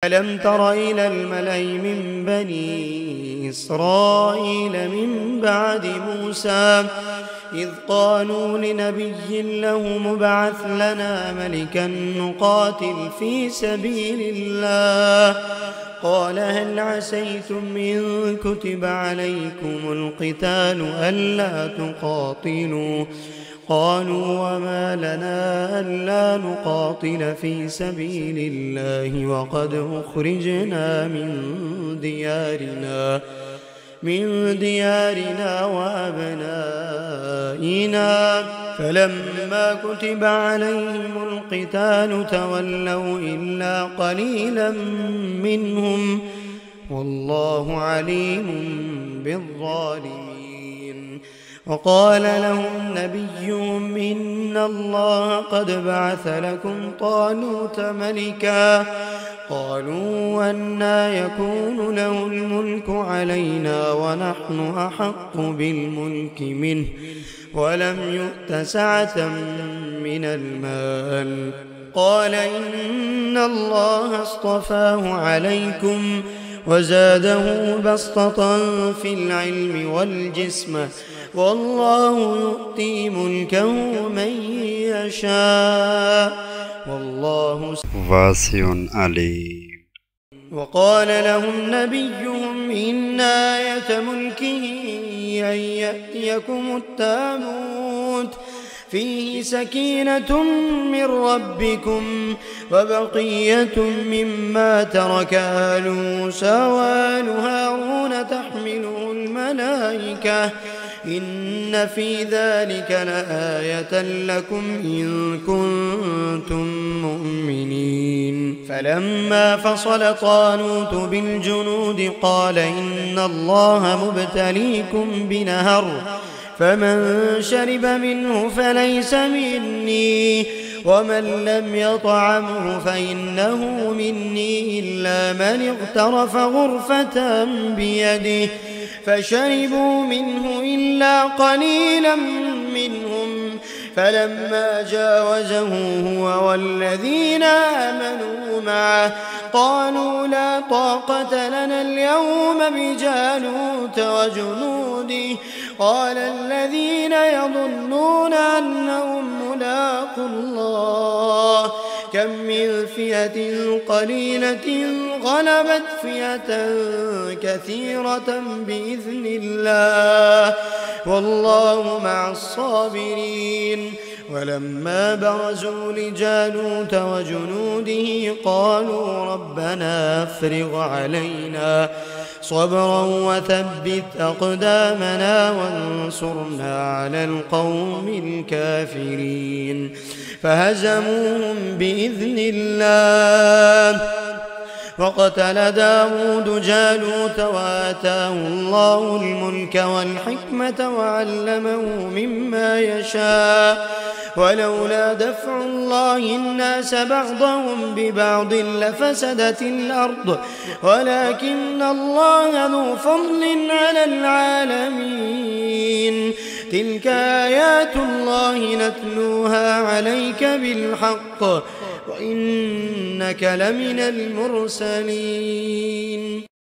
ألم تر إلى الملأ من بني إسرائيل من بعد موسى إذ قالوا لنبي له مبعث لنا ملكا نقاتل في سبيل الله قال هل عسيتم إن كتب عليكم القتال ألا تقاتلوا قالوا وما لنا ألا نقاتل في سبيل الله وقد أخرجنا من ديارنا وأبنائنا فلما كتب عليهم القتال تولوا إلا قليلا منهم والله عليم بالظالمين. وقال لهم نبيهم إن الله قد بعث لكم طالوت ملكا قالوا أنى يكون له الملك علينا ونحن أحق بالملك منه ولم يؤت سعة من المال قال إن الله اصطفاه عليكم وزاده بسطة في العلم والجسم والله يؤتي ملكه من يشاء والله واسع عليم. وقال لهم نبيهم إن آية ملكه أن يأتيكم التابوت فيه سكينة من ربكم وبقية مما ترك آل موسى وآل هارون تحمله الملائكة إن في ذلك لآية لكم إن كنتم مؤمنين. فلما فصل طالوت بالجنود قال إن الله مبتليكم بنهر فمن شرب منه فليس مني ومن لم يطعمه فإنه مني إلا من اغترف غرفة بيده فشربوا منه إلا قليلا منهم فلما جاوزه هو والذين آمنوا معه قالوا لا طاقة لنا اليوم بجالوت وجنوده قال الذين يظنون أنهم ملاقو الله كم من فئة قليلة غلبت فئة كثيرة بإذن الله والله مع الصابرين. ولما برزوا لجالوت وجنوده قالوا ربنا افرغ علينا صبرا وثبت أقدامنا وانصرنا على القوم الكافرين فهزموهم بإذن الله. وقتل داود جالوت وآتاه الله الملك والحكمة وعلمه مما يشاء ولولا دفع الله الناس بعضهم ببعض لفسدت الأرض ولكن الله ذو فضل على العالمين. تلك آيات الله نتلوها عليك بالحق وإنك لمن المرسلين.